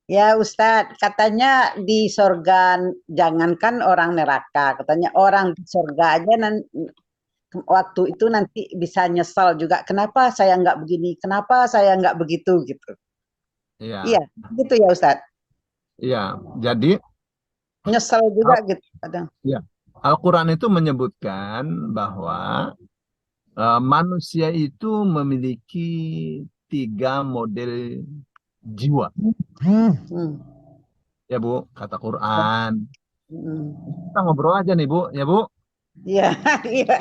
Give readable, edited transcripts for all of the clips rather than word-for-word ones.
Ya Ustadz, katanya di sorga, jangankan orang neraka, katanya orang di sorga aja waktu itu nanti bisa nyesal juga. Kenapa saya nggak begini? Kenapa saya nggak begitu gitu? Iya, Iya, gitu ya Ustadz. iya. Jadi, Nyesel juga Al- gitu kadang. ya, Al-Quran itu menyebutkan bahwa manusia itu memiliki tiga model jiwa. Hmm. Ya, Bu, kata Quran. Hmm. Kita ngobrol aja nih, Bu. Ya, Bu. Iya, iya.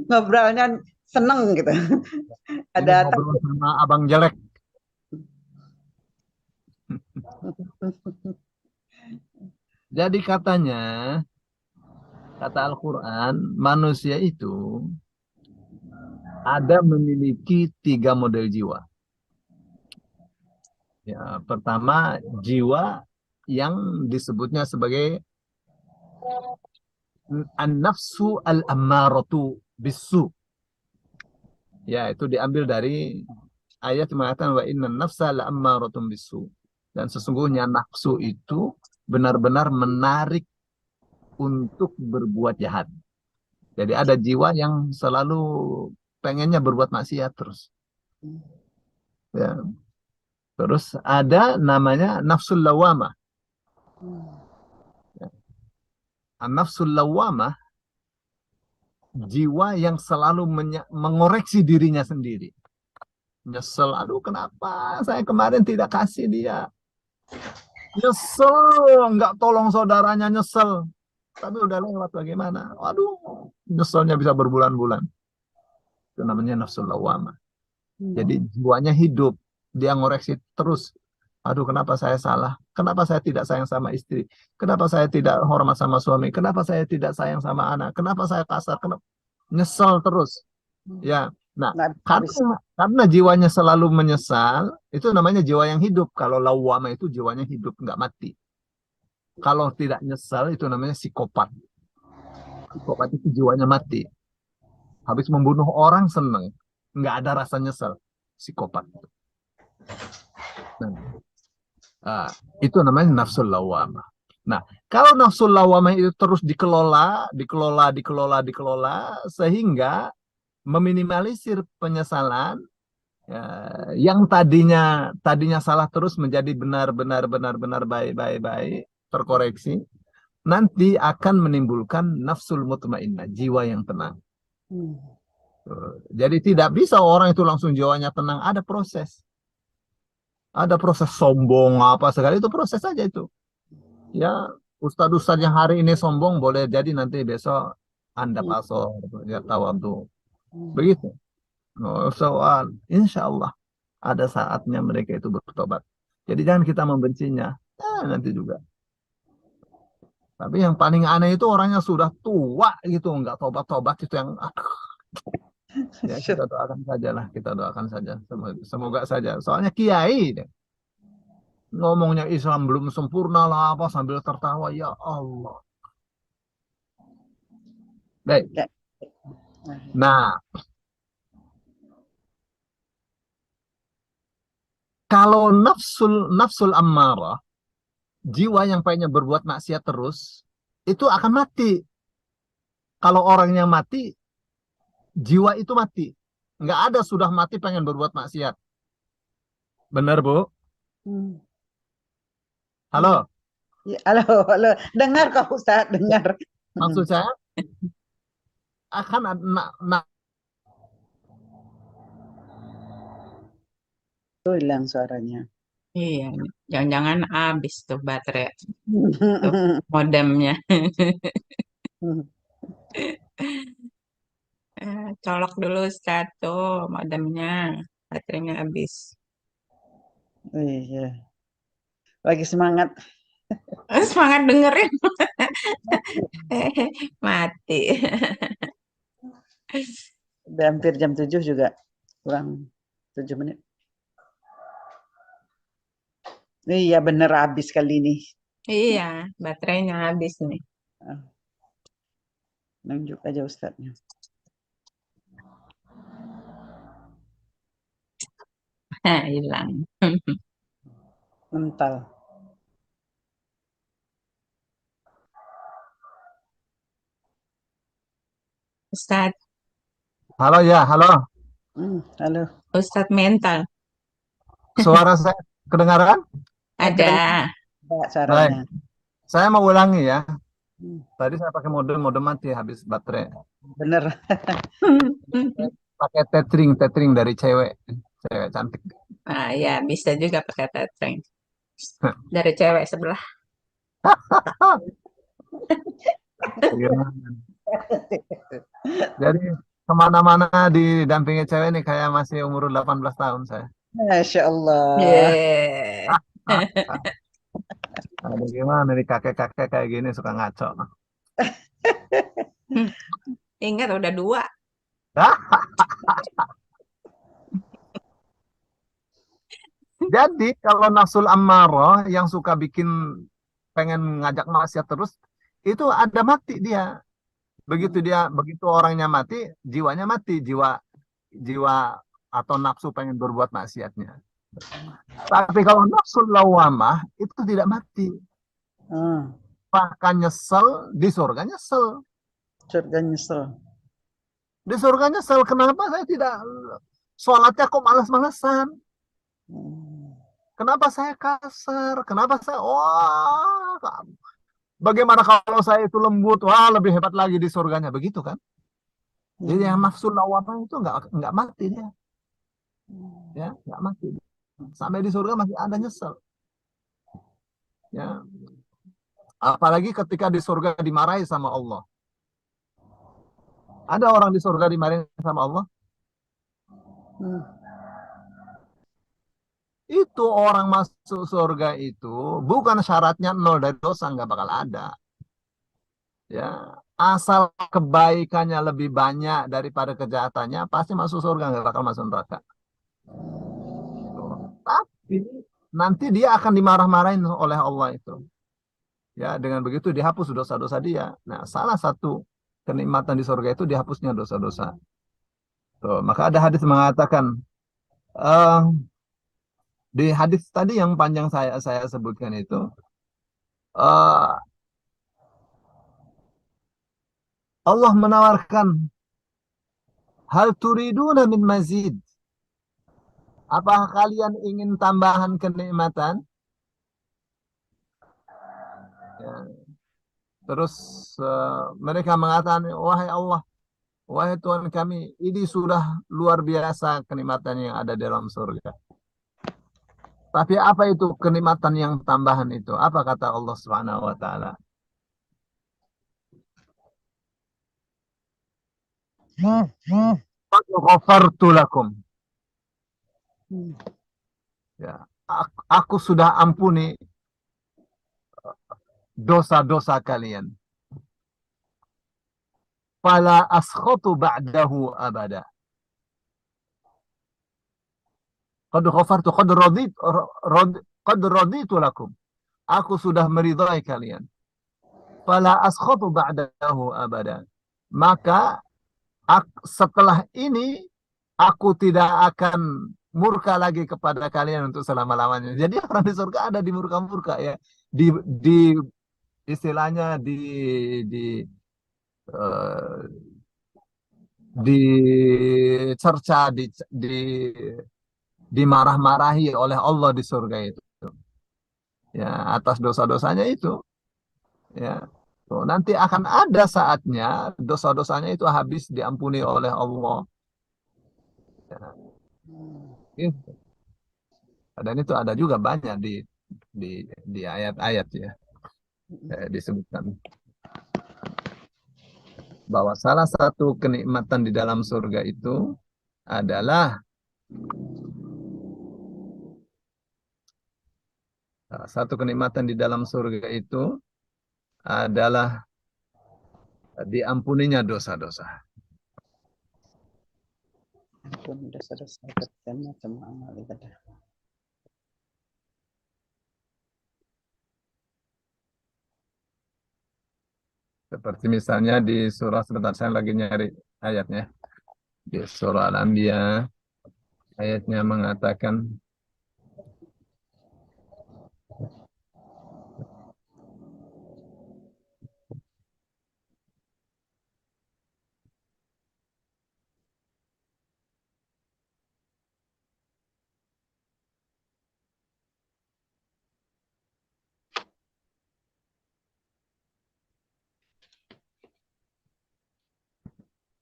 Ngobrolnya seneng gitu. Ini Ada ngobrol sama Abang Jelek. Jadi katanya, kata Al-Quran, manusia itu ada memiliki tiga model jiwa. Ya, pertama, jiwa yang disebutnya sebagai an-nafsu al-ammaratu bisu. Ya, itu diambil dari ayat yang mengatakan wa inna nafsa la-ammaratun bisu. Dan sesungguhnya nafsu itu benar-benar menarik untuk berbuat jahat. Jadi ada jiwa yang selalu pengennya berbuat maksiat terus. Ya. Terus ada namanya nafsul lawamah. Ya. Nafsul lawamah, jiwa yang selalu mengoreksi dirinya sendiri. Nyesel, aduh kenapa saya kemarin tidak kasih dia. Nyesel, nggak tolong saudaranya nyesel. Tapi udah lewat bagaimana? Waduh, nyeselnya bisa berbulan-bulan. Itu namanya nafsul lawamah. Jadi jiwanya hidup. Dia ngoreksi terus. Aduh, kenapa saya salah? Kenapa saya tidak sayang sama istri? Kenapa saya tidak hormat sama suami? Kenapa saya tidak sayang sama anak? Kenapa saya kasar? Kenapa? Nyesel terus. Ya. Nah, nggak habis. karena jiwanya selalu menyesal, itu namanya jiwa yang hidup. Kalau lawama itu jiwanya hidup, nggak mati. Kalau tidak nyesal, itu namanya psikopat. Psikopat itu jiwanya mati. Habis membunuh orang seneng. Nggak ada rasa nyesal. Psikopat. Nah, itu namanya nafsul lawamah. Nah, kalau nafsul lawamah itu terus dikelola, sehingga meminimalisir penyesalan, ya, yang tadinya salah terus menjadi benar baik terkoreksi, nanti akan menimbulkan nafsul mutmainnah, jiwa yang tenang. Jadi tidak bisa orang itu langsung jiwanya tenang, ada proses sombong apa segala itu proses saja itu. Ya, ustadz-ustadz yang hari ini sombong boleh jadi nanti besok anda pasor, ya tahu tuh begitu. Oh, soal insya Allah ada saatnya mereka itu bertobat. Jadi jangan kita membencinya. Nanti juga. Tapi yang paling aneh itu orangnya sudah tua gitu, nggak tobat-tobat itu yang ya kita doakan saja lah, kita doakan saja. Semoga saja. Soalnya kiai deh. Ngomongnya Islam belum sempurna lah apa sambil tertawa ya Allah. Baik. Ya. Nah, kalau nafsul nafsul ammarah, jiwa yang pengennya berbuat maksiat terus, itu akan mati. Kalau orangnya mati, jiwa itu mati. Nggak ada sudah mati pengen berbuat maksiat. Benar, Bu? Hmm. Hmm. Halo? Ya, halo, halo. Dengar kok Ustaz, dengar. Maksud Hmm. saya akan Tuh hilang suaranya. Iya, jangan-jangan habis tuh baterai tuh modemnya. Colok dulu satu modemnya, baterainya habis. Iya, lagi semangat. Semangat dengerin. Mati. Udah hampir jam 7 juga. Kurang 7 menit. Iya, bener habis kali ini. Iya, baterainya habis nih. Ah, nunjuk aja Ustadznya. Nah, hilang. mental. Ustadz, Halo ya, halo. Halo. Ustadz mental. Suara saya kedengaran? Ada. Kedengaran Mbak Baik. suaranya. Saya mau ulangi ya. Hmm, Tadi saya pakai modem mati habis baterai. Bener. Pakai tethering dari cewek. Cewek cantik. Ah ya, bisa juga pakai tethering. Dari cewek sebelah. Bagaimana? Jadi kemana-mana didampingi cewek nih kayak masih umur 18 tahun saya. Masya Allah. Yeah. Ada gimana nih kakek-kakek kayak gini suka ngaco. Ingat udah 2. Jadi kalau nafsul ammarah yang suka bikin pengen ngajak maksiat terus, itu ada mati dia. Begitu orangnya mati, jiwanya mati, jiwa jiwa atau nafsu pengen berbuat maksiatnya. Tapi kalau nafsul lawamah itu tidak mati. Hmm, Bahkan nyesel, di surga nyesel. Surga nyesel. Di surga nyesel, kenapa saya tidak sholatnya kok malas-malasan? Hmm, Kenapa saya kasar? Kenapa saya, wah, bagaimana kalau saya itu lembut? Wah, lebih hebat lagi di surganya. Begitu kan? Jadi yang nafsu lawamah itu nggak mati dia. Ya, nggak mati. Sampai di surga masih ada nyesel. Ya, apalagi ketika di surga dimarahi sama Allah. Ada orang di surga dimarahi sama Allah. hmm, Itu orang masuk surga itu bukan syaratnya nol dari dosa, nggak bakal ada. Ya, asal kebaikannya lebih banyak daripada kejahatannya, pasti masuk surga, nggak bakal masuk neraka. Tuh. Tapi nanti dia akan dimarah-marahin oleh Allah itu. Ya, dengan begitu dihapus dosa-dosa dia. Nah, salah satu kenikmatan di surga itu dihapusnya dosa-dosa. Tuh, maka ada hadis mengatakan, eh di hadis tadi yang panjang saya sebutkan itu, eh Allah menawarkan, hal turiduna min mazid. Apakah kalian ingin tambahan kenikmatan? Ya. Terus mereka mengatakan, wahai Allah, wahai Tuhan kami, ini sudah luar biasa kenikmatan yang ada dalam surga. Tapi apa itu kenikmatan yang tambahan itu? Apa kata Allah Subhanahu wa taala? Qad ghafartu lakum. hmm, Ya, aku sudah ampuni dosa-dosa kalian. Fala askhatu ba'dahu abada. Qad ghafartu, qad raditu lakum. Aku sudah meridai kalian. Fala askhatu ba'dahu abada. Maka setelah ini aku tidak akan murka lagi kepada kalian untuk selama-lamanya. Jadi orang di surga ada di murka-murka ya. Di istilahnya di eh, dicerca, dimarah-marahi oleh Allah di surga itu. Ya, atas dosa-dosanya itu. Ya. Tuh, nanti akan ada saatnya dosa-dosanya itu habis diampuni oleh Allah. Ya, gitu. Dan itu ada juga banyak di di ayat-ayat ya, disebutkan bahwa salah satu kenikmatan di dalam surga itu adalah satu kenikmatan di dalam surga itu adalah diampuninya dosa-dosa. Ampun dosa-dosa dan macam amal ibadah. Seperti misalnya di surah, sebentar saya lagi nyari ayatnya. Di surah Al-Anbiya ayatnya mengatakan,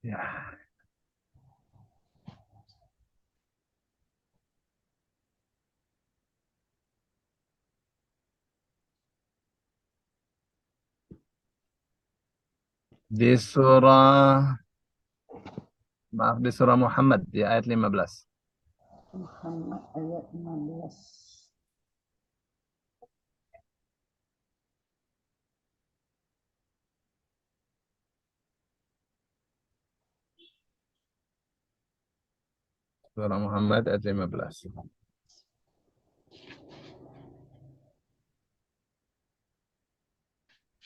Ya. Di surah, maaf, di surah Muhammad di ayat 15. Muhammad ayat 15. Surah Muhammad ayat 15.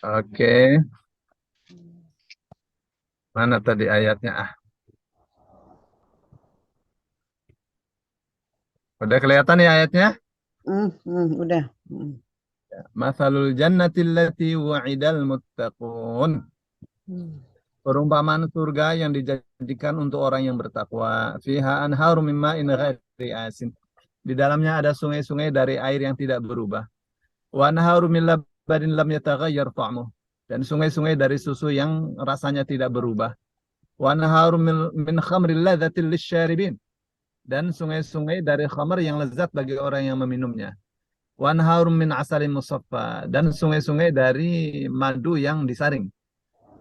Oke. Mana tadi ayatnya? Udah kelihatan ya ayatnya? Udah. Mathalul jannati allati wa'idal muttaqun. Perumpamaan surga yang dijadikan untuk orang yang bertakwa. Fiha anharu min ma'in ghairi asin. Di dalamnya ada sungai-sungai dari air yang tidak berubah. Wa anharu min labanin lam yataghayyar ta'muh. Dan sungai-sungai dari susu yang rasanya tidak berubah. Wa anharu min khamril ladzatil lisyaribin. Dan sungai-sungai dari khamr yang lezat bagi orang yang meminumnya. Wa anharu min asalin musaffa. Dan sungai-sungai dari madu yang disaring.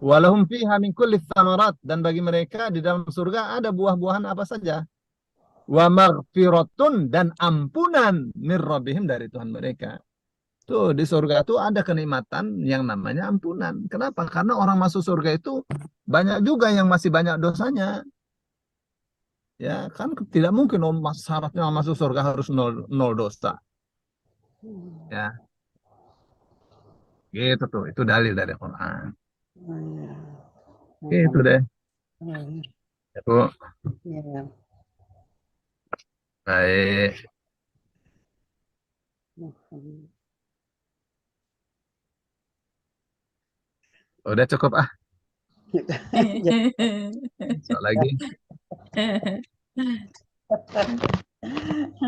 Walahum fiha min kulli thamarat, dan bagi mereka di dalam surga ada buah-buahan apa saja. Wa maghfiratun, dan ampunan mir rabbihim, dari Tuhan mereka. Tuh di surga tuh ada kenikmatan yang namanya ampunan. Kenapa? Karena orang masuk surga itu banyak juga yang masih banyak dosanya. Ya kan tidak mungkin syaratnya masuk surga harus nol dosa. Ya, gitu tuh. Itu dalil dari Quran. Itu deh. Itu baik. Udah cukup Soal lagi.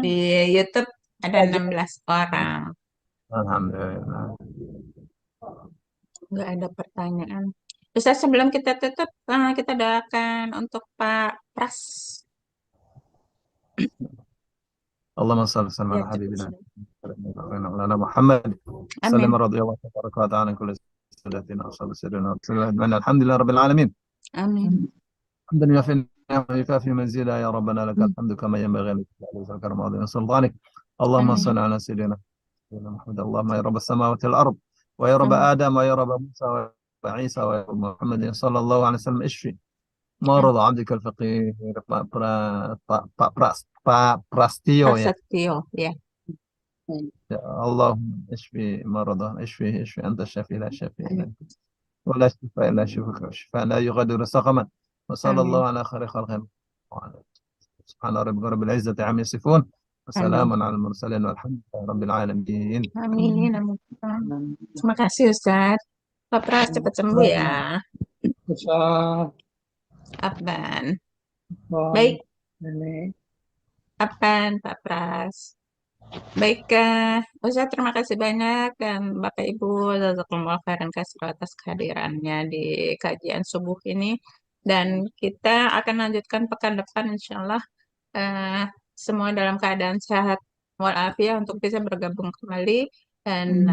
Di YouTube ada 16 orang. Alhamdulillah. Nggak ada pertanyaan. Bisa sebelum kita tutup, kita doakan untuk Pak Pras. Allahumma salli ala Ya, habibina cukup. Maulana Muhammad sallam Amin. radhiyallahu ta'ala an kulli sadatina wa sayyidina alhamdulillah rabbil alamin. Amin. Hamdan yukafi mazida ya rabbana lakal hamdu kama yanbaghi li jalali karam wa sultanik. Allahumma Amin. salli ala sayyidina Muhammad. Allahumma ya rabbas samawati wal ard wa ya rabb Amin. Adam wa ya rabb Musa wa Isa wa ya rabb Muhammad sallallahu alaihi wasallam ishfi marad abdika al-faqir Pak Prastio ya. Prasetyo, ya. يا اللهم اشفي مرضى اشفي انت الشافي لا شافي الا انت ولا شفاء الا شفاء شفاء لا يغادر سقما وصلى الله Amin. على خير خلق سبحان ربك رب العزة عما يصفون وسلام Amin. على المرسلين والحمد لله رب العالمين. Amin. Amin. Terima kasih Ustaz. Pak Pras cepat sembuh ya. Apaan? Baik. Apaan Pak Pras? Baiklah, Ustaz, terima kasih banyak, dan Bapak Ibu, jazakumullah khairan katsir atas kehadirannya di kajian subuh ini. Dan kita akan lanjutkan pekan depan, insya Allah semua dalam keadaan sehat walafiat untuk bisa bergabung kembali, dan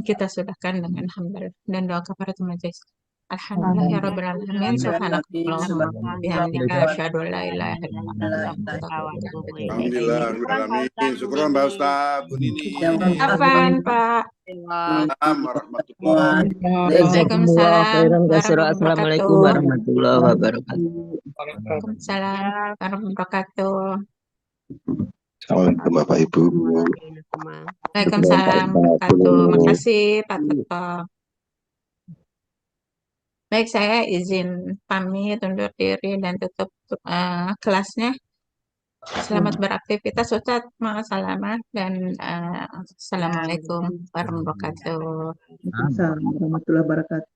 kita sudahkan dengan hamdalillah dan doa kafaratul majelis. Alhamdulillah ya rabbil alamin, subhanakallahumma wa bihamdika asyhadu an la ilaha illa anta astaghfiruka wa atubu ilaik. Alhamdulillah, alamin. Syukuran Pak Ustaz, Bu Nini. Apaan, Pak? Assalamualaikum warahmatullahi Waalaikumsalam Assalamualaikum warahmatullahi wabarakatuh. Waalaikumsalam warahmatullahi wabarakatuh. Assalamualaikum Bapak Ibu. Waalaikumsalam warahmatullahi wabarakatuh. Makasih Pak Toto. Baik, saya izin pamit undur diri dan tutup kelasnya. Selamat beraktivitas Ustaz, selamat, dan assalamualaikum warahmatullahi wabarakatuh. Assalamualaikum warahmatullahi wabarakatuh.